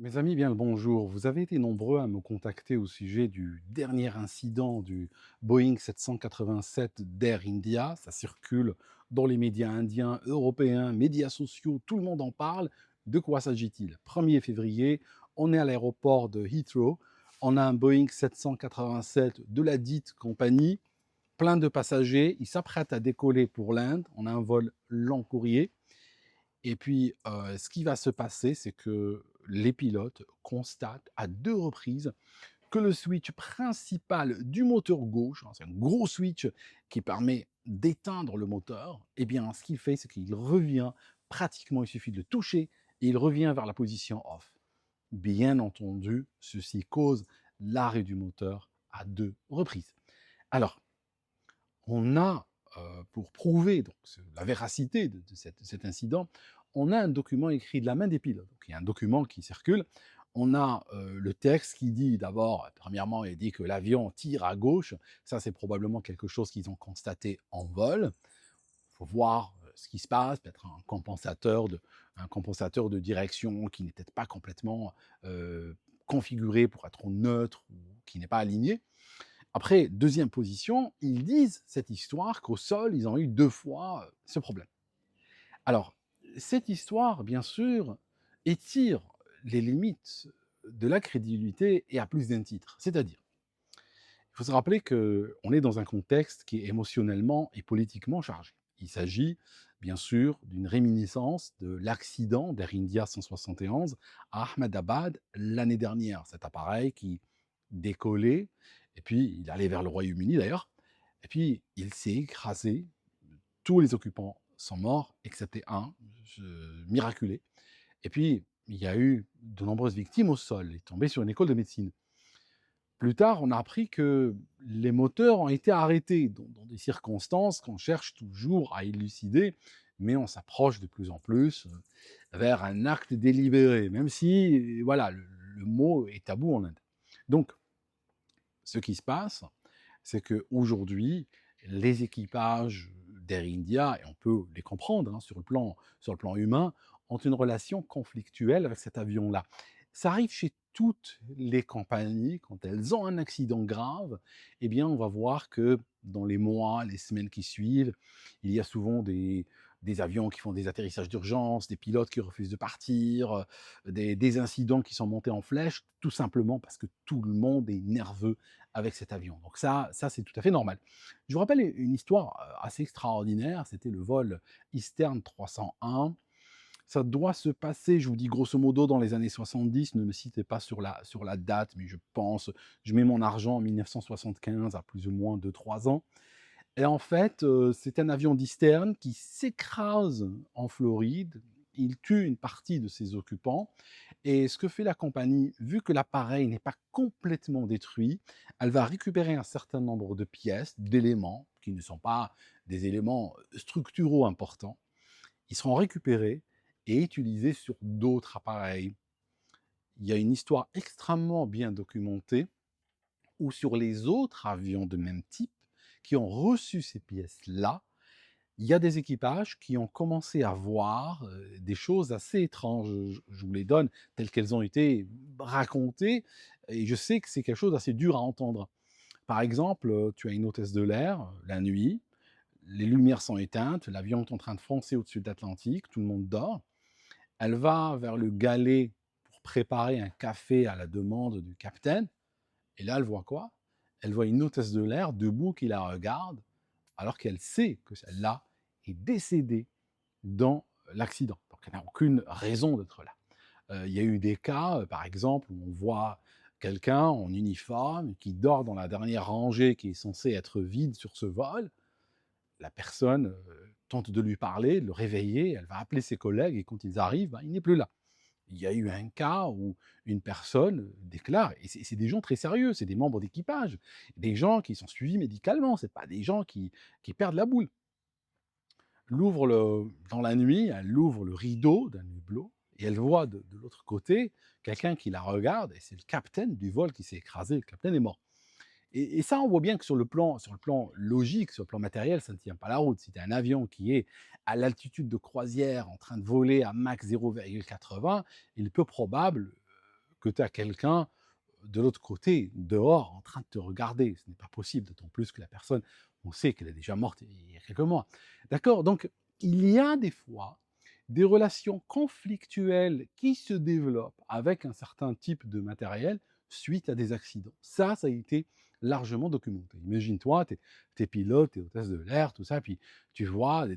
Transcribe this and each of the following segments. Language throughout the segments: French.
Mes amis, bien le bonjour. Vous avez été nombreux à me contacter au sujet du dernier incident du Boeing 787 d'Air India. Ça circule dans les médias indiens, européens, médias sociaux, tout le monde en parle. De quoi s'agit-il? 1er février, on est à l'aéroport de Heathrow. On a un Boeing 787 de la dite compagnie, plein de passagers. Il s'apprête à décoller pour l'Inde. On a un vol long courrier. Et puis, ce qui va se passer, c'est que les pilotes constatent à 2 reprises que le switch principal du moteur gauche, hein, c'est un gros switch qui permet d'éteindre le moteur, eh bien, ce qu'il fait, c'est qu'il revient pratiquement, il suffit de le toucher et il revient vers la position off. Bien entendu, ceci cause l'arrêt du moteur à 2 reprises. Alors, on a, pour prouver donc la véracité de cet incident, on a un document écrit de la main des pilotes. Donc il y a un document qui circule. On a le texte qui dit d'abord, premièrement, il dit que l'avion tire à gauche. Ça, c'est probablement quelque chose qu'ils ont constaté en vol. Il faut voir ce qui se passe, peut-être un compensateur de direction qui n'est peut-être pas complètement configuré pour être neutre ou qui n'est pas aligné. Après, deuxième position, ils disent cette histoire qu'au sol, ils ont eu 2 fois ce problème. Alors, cette histoire, bien sûr, étire les limites de la crédibilité et à plus d'un titre. C'est-à-dire, il faut se rappeler qu'on est dans un contexte qui est émotionnellement et politiquement chargé. Il s'agit, bien sûr, d'une réminiscence de l'accident d'Air India 171 à Ahmedabad l'année dernière. Cet appareil qui décollait, et puis il allait vers le Royaume-Uni d'ailleurs, et puis il s'est écrasé. Tous les occupants sont morts, excepté un, miraculé. Et puis, il y a eu de nombreuses victimes au sol. Il est tombé sur une école de médecine. Plus tard, on a appris que les moteurs ont été arrêtés dans des circonstances qu'on cherche toujours à élucider, mais on s'approche de plus en plus vers un acte délibéré, même si, voilà, le mot est tabou en Inde. Donc, ce qui se passe, c'est qu'aujourd'hui, les équipages d'Air India, et on peut les comprendre hein, sur le plan humain, ont une relation conflictuelle avec cet avion-là. Ça arrive chez toutes les compagnies, quand elles ont un accident grave, eh bien, on va voir que dans les mois, les semaines qui suivent, il y a souvent des avions qui font des atterrissages d'urgence, des pilotes qui refusent de partir, des incidents qui sont montés en flèche, tout simplement parce que tout le monde est nerveux avec cet avion. Donc ça c'est tout à fait normal. Je vous rappelle une histoire assez extraordinaire, c'était le vol Eastern 301. Ça doit se passer, je vous dis grosso modo, dans les années 70. Ne me citez pas sur la date, mais je pense, je mets mon argent en 1975 à plus ou moins 2-3 ans. Et en fait, c'est un avion d'Eastern qui s'écrase en Floride. Il tue une partie de ses occupants et ce que fait la compagnie, vu que l'appareil n'est pas complètement détruit, elle va récupérer un certain nombre de pièces, d'éléments qui ne sont pas des éléments structuraux importants. Ils seront récupérés et utilisés sur d'autres appareils. Il y a une histoire extrêmement bien documentée où sur les autres avions de même type qui ont reçu ces pièces-là, il y a des équipages qui ont commencé à voir, des choses assez étranges. Je vous les donne telles qu'elles ont été racontées et je sais que c'est quelque chose d'assez dur à entendre. Par exemple, tu as une hôtesse de l'air, la nuit, les lumières sont éteintes, l'avion est en train de foncer au-dessus de l'Atlantique, tout le monde dort. Elle va vers le galet pour préparer un café à la demande du capitaine et là, elle voit quoi? Elle voit une hôtesse de l'air debout qui la regarde alors qu'elle sait que celle-là est décédée dans l'accident. Donc elle n'a aucune raison d'être là. Il y a eu des cas, par exemple, où on voit quelqu'un en uniforme qui dort dans la dernière rangée qui est censée être vide sur ce vol. La personne tente de lui parler, de le réveiller, elle va appeler ses collègues et quand ils arrivent, ben, il n'est plus là. Il y a eu un cas où une personne déclare, et c'est des gens très sérieux, c'est des membres d'équipage, des gens qui sont suivis médicalement, c'est pas des gens qui perdent la boule. Dans la nuit, elle ouvre le rideau d'un hublot et elle voit de l'autre côté quelqu'un qui la regarde et c'est le capitaine du vol qui s'est écrasé, le capitaine est mort. Et ça, on voit bien que sur le plan logique, sur le plan matériel, ça ne tient pas la route. Si tu as un avion qui est à l'altitude de croisière en train de voler à Mach 0,80, il est peu probable, que tu as quelqu'un de l'autre côté, dehors, en train de te regarder. Ce n'est pas possible, d'autant plus que la personne, on sait qu'elle est déjà morte il y a quelques mois. D'accord? Donc, il y a des fois des relations conflictuelles qui se développent avec un certain type de matériel suite à des accidents. Ça a été largement documenté. Imagine-toi, tu es pilote, tu es hôtesse de l'air, tout ça, puis tu vois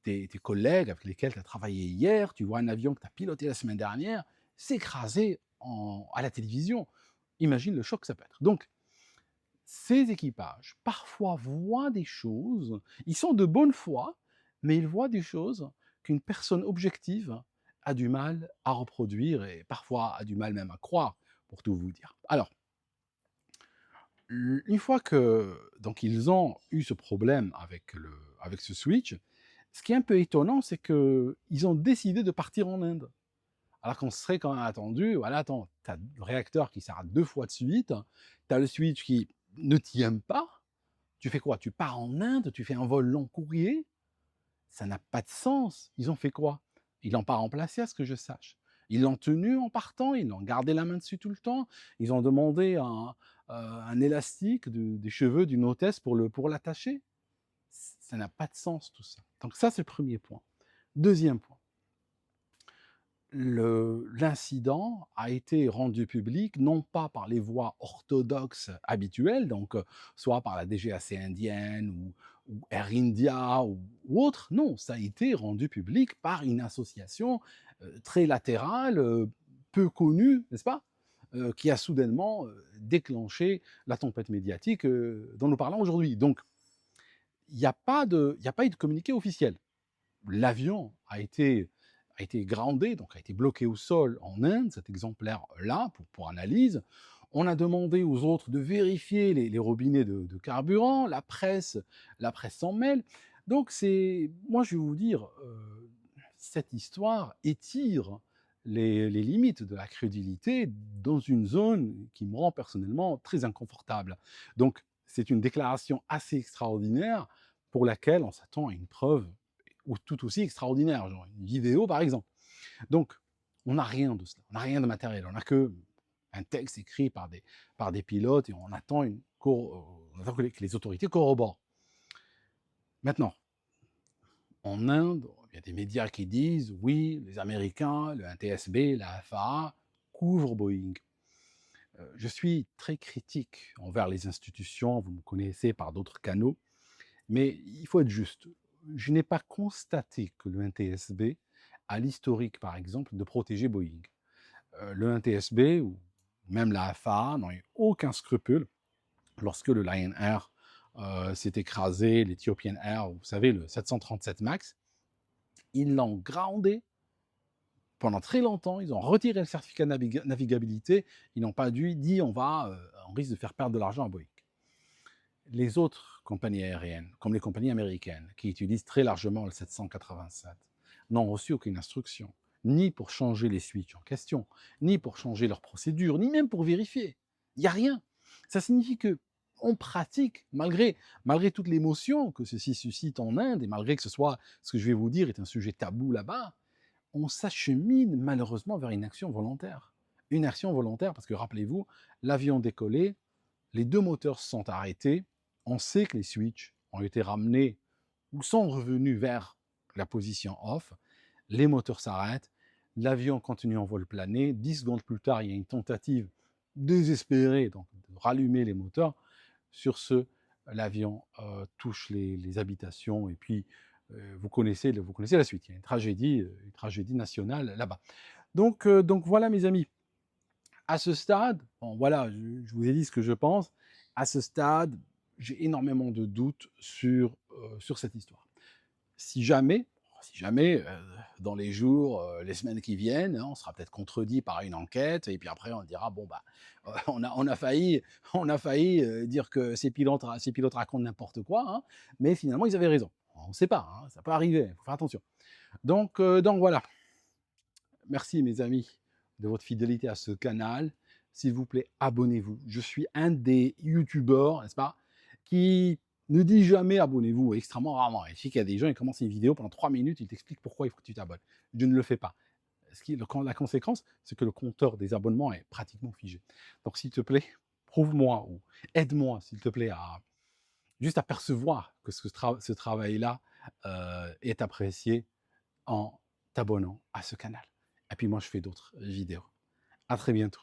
tes collègues avec lesquels tu as travaillé hier, tu vois un avion que tu as piloté la semaine dernière s'écraser à la télévision. Imagine le choc que ça peut être. Donc, ces équipages, parfois, voient des choses, ils sont de bonne foi, mais ils voient des choses qu'une personne objective a du mal à reproduire et parfois a du mal même à croire, pour tout vous dire. Alors, une fois que donc ils ont eu ce problème avec ce switch, ce qui est un peu étonnant, c'est qu'ils ont décidé de partir en Inde. Alors qu'on serait quand même attendu, voilà, attends, tu as le réacteur qui s'arrête 2 fois de suite, tu as le switch qui ne tient pas, tu fais quoi? Tu pars en Inde, tu fais un vol long courrier? Ça n'a pas de sens. Ils ont fait quoi? Ils l'ont pas remplacé à ce que je sache. Ils l'ont tenu en partant, ils l'ont gardé la main dessus tout le temps, ils ont demandé un élastique des cheveux d'une hôtesse pour l'attacher. Ça n'a pas de sens tout ça. Donc ça, c'est le premier point. Deuxième point. L'incident a été rendu public non pas par les voies orthodoxes habituelles, donc soit par la DGAC indienne ou Air India ou autre, non, ça a été rendu public par une association très latérale, peu connue, n'est-ce pas? Qui a soudainement déclenché la tempête médiatique dont nous parlons aujourd'hui. Donc, il y a pas eu de communiqué officiel. L'avion a été groundé, donc a été bloqué au sol en Inde, cet exemplaire-là, pour analyse. On a demandé aux autres de vérifier les robinets de carburant, la presse s'en mêle. Donc moi je vais vous dire, cette histoire étire les limites de la crédulité dans une zone qui me rend personnellement très inconfortable. Donc c'est une déclaration assez extraordinaire pour laquelle on s'attend à une preuve ou tout aussi extraordinaire, genre une vidéo par exemple. Donc, on n'a rien de cela, on n'a rien de matériel, on n'a que un texte écrit par des pilotes et on attend, on attend que les autorités corroborent. Maintenant, en Inde, il y a des médias qui disent oui, les Américains, le NTSB, la FAA couvrent Boeing. Je suis très critique envers les institutions, vous me connaissez par d'autres canaux, mais il faut être juste. Je n'ai pas constaté que le NTSB a l'historique, par exemple, de protéger Boeing. Le NTSB ou même la FAA n'ont eu aucun scrupule lorsque le Lion Air s'est écrasé, l'Ethiopian Air, vous savez, le 737 MAX. Ils l'ont groundé pendant très longtemps, ils ont retiré le certificat de navigabilité, ils n'ont pas dit on risque de faire perdre de l'argent à Boeing. Les autres compagnies aériennes, comme les compagnies américaines, qui utilisent très largement le 787, n'ont reçu aucune instruction, ni pour changer les switches en question, ni pour changer leurs procédures, ni même pour vérifier. Il n'y a rien. Ça signifie que on pratique, malgré toute l'émotion que ceci suscite en Inde, et malgré que ce que je vais vous dire est un sujet tabou là-bas, on s'achemine malheureusement vers une action volontaire. Une action volontaire parce que, rappelez-vous, l'avion décollé, les deux moteurs se sont arrêtés, on sait que les switches ont été ramenés ou sont revenus vers la position off, les moteurs s'arrêtent, l'avion continue en vol plané, 10 secondes plus tard, il y a une tentative désespérée donc, de rallumer les moteurs. Sur ce, l'avion touche les habitations et puis vous connaissez la suite. Il y a une tragédie nationale là-bas. Donc voilà mes amis, à ce stade, bon voilà, je vous ai dit ce que je pense. À ce stade, j'ai énormément de doutes sur cette histoire. Si jamais, dans les jours, les semaines qui viennent, hein, on sera peut-être contredit par une enquête et puis après on dira bon bah on a failli dire que ces pilotes racontent n'importe quoi, hein, mais finalement ils avaient raison. On ne sait pas, hein, ça peut arriver, il faut faire attention. Donc voilà. Merci mes amis de votre fidélité à ce canal. S'il vous plaît, abonnez-vous. Je suis un des youtubeurs, n'est-ce pas, qui ne dit jamais abonnez-vous, extrêmement rarement. Il suffit qu'il y a des gens, ils commencent une vidéo pendant 3 minutes, ils t'expliquent pourquoi il faut que tu t'abonnes. Je ne le fais pas. la conséquence, c'est que le compteur des abonnements est pratiquement figé. Donc s'il te plaît, prouve-moi ou aide-moi, s'il te plaît, à juste à percevoir que ce travail-là, est apprécié en t'abonnant à ce canal. Et puis moi, je fais d'autres vidéos. À très bientôt.